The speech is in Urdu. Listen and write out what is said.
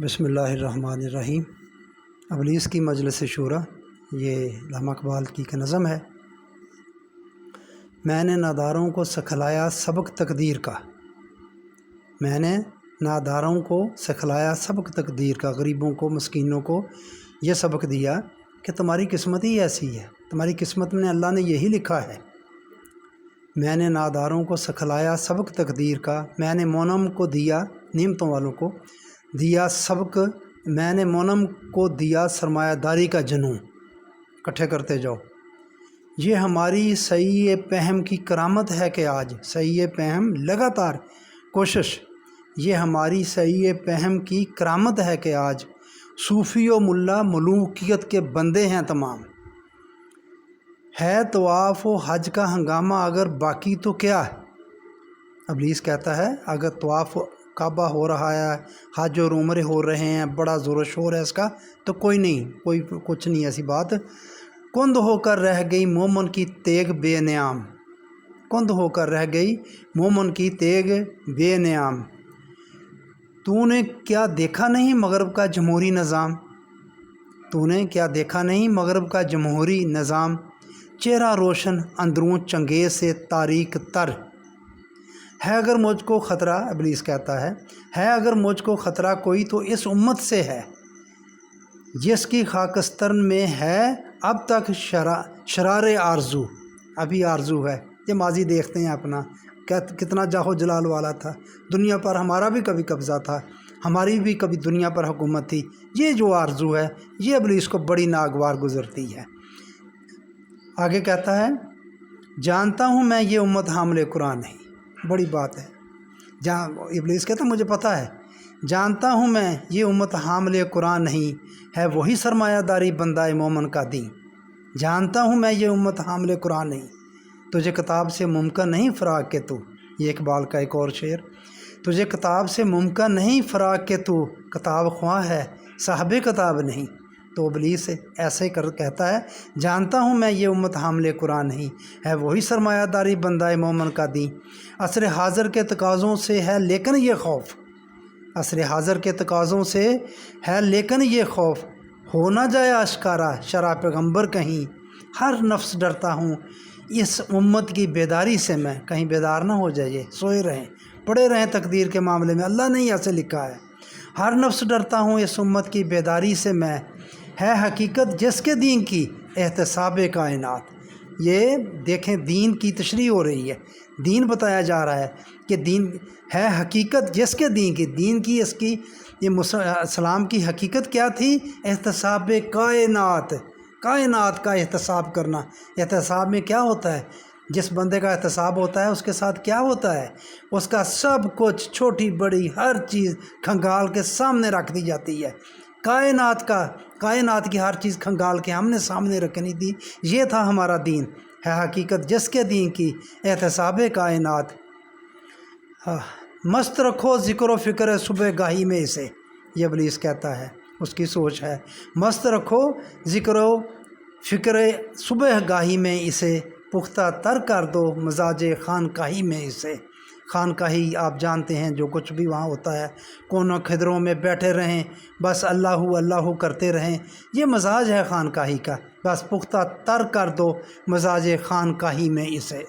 بسم اللہ الرحمن الرحیم۔ ابلیس کی مجلس شورا، یہ علامہ اقبال کی نظم ہے۔ میں نے ناداروں کو سکھلایا سبق تقدیر کا، میں نے ناداروں کو سکھلایا سبق تقدیر کا، غریبوں کو، مسکینوں کو یہ سبق دیا کہ تمہاری قسمت ہی ایسی ہے، تمہاری قسمت میں اللہ نے یہی لکھا ہے۔ میں نے ناداروں کو سکھلایا سبق تقدیر کا، میں نے منعم کو دیا، نعمتوں والوں کو دیا سبق، میں نے منعم کو دیا سرمایہ داری کا جنون۔ اکٹھے کرتے جاؤ۔ یہ ہماری صحیح پہم کی کرامت ہے کہ آج، صحیح پہم لگاتار کوشش، یہ ہماری صحیح پہم کی کرامت ہے کہ آج صوفی و ملا ملوکیت کے بندے ہیں تمام۔ ہے طواف و حج کا ہنگامہ اگر باقی تو کیا ہے؟ ابلیس کہتا ہے اگر طواف کعبہ ہو رہا ہے، حج اور عمرے ہو رہے ہیں، بڑا زور و شور ہے اس کا، تو کوئی نہیں، کچھ نہیں ایسی بات۔ کند ہو کر رہ گئی مومن کی تیغ بے نیام، کند ہو کر رہ گئی مومن کی تیغ بے نیام۔ تو نے کیا دیکھا نہیں مغرب کا جمہوری نظام، تو نے کیا دیکھا نہیں مغرب کا جمہوری نظام، چہرہ روشن اندرون چنگیز سے تاریک تر ہے اگر مجھ کو خطرہ، ابلیس کہتا ہے اگر مجھ کو خطرہ کوئی تو اس امت سے ہے جس کی خاکستر میں ہے اب تک شرار آرزو، ابھی آرزو ہے۔ یہ ماضی دیکھتے ہیں اپنا، کتنا جاہو جلال والا تھا، دنیا پر ہمارا بھی کبھی قبضہ تھا، ہماری بھی کبھی دنیا پر حکومت تھی۔ یہ جو آرزو ہے یہ ابلیس کو بڑی ناگوار گزرتی ہے۔ آگے کہتا ہے جانتا ہوں میں یہ امت حامل قرآن نہیں، بڑی بات ہے۔ ابلیس کہتا مجھے پتہ ہے، جانتا ہوں میں یہ امت حامل قرآن نہیں، ہے وہی سرمایہ داری بندہ مومن کا دین۔ جانتا ہوں میں یہ امت حامل قرآن نہیں، تجھے کتاب سے ممکن نہیں فراق کہ تو، یہ اقبال کا ایک اور شعر، تجھے کتاب سے ممکن نہیں فراق کہ تو کتاب خواہ ہے صاحب کتاب نہیں۔ تو ابلیس ایسے کہتا ہے جانتا ہوں میں یہ امت حامل قرآن نہیں، ہے وہی سرمایہ داری بندہ مومن کا دین۔ عصر حاضر کے تقاضوں سے ہے لیکن یہ خوف، عصر حاضر کے تقاضوں سے ہے لیکن یہ خوف، ہو نہ جائے آشکارا شرع پیغمبر کہیں، ہر نفس ڈرتا ہوں اس امت کی بیداری سے میں، کہیں بیدار نہ ہو جائے، سوئے رہیں، پڑے رہیں تقدیر کے معاملے میں، اللہ نے ہی ایسے لکھا ہے۔ ہر نفس ڈرتا ہوں اس امت کی بیداری سے میں، ہے حقیقت جس کے دین کی احتساب کائنات۔ یہ دیکھیں دین کی تشریح ہو رہی ہے، دین بتایا جا رہا ہے کہ دین ہے حقیقت جس کے دین کی، دین کی اس کی یہ اسلام کی حقیقت کیا تھی؟ احتساب کائنات، کائنات کا احتساب کرنا۔ احتساب میں کیا ہوتا ہے؟ جس بندے کا احتساب ہوتا ہے اس کے ساتھ کیا ہوتا ہے؟ اس کا سب کچھ چھوٹی بڑی ہر چیز کھنگال کے سامنے رکھ دی جاتی ہے۔ کائنات کی ہر چیز کھنگال کے ہم نے سامنے رکھنی تھی۔ یہ تھا ہمارا دین، ہے حقیقت جس کے دین کی احتساب کائنات۔ مست رکھو ذکر و فکر صبح گاہی میں اسے، یہ ابلیس کہتا ہے، اس کی سوچ ہے مست رکھو ذکر و فکر صبح گاہی میں اسے، پختہ تر کر دو مزاج خانقاہی میں اسے۔ خانقاہی آپ جانتے ہیں جو کچھ بھی وہاں ہوتا ہے، کونوں خدروں میں بیٹھے رہیں بس اللہ اللہ کرتے رہیں، یہ مزاج ہے خانقاہی کا، بس پختہ تر کر دو مزاج خانقاہی میں اسے۔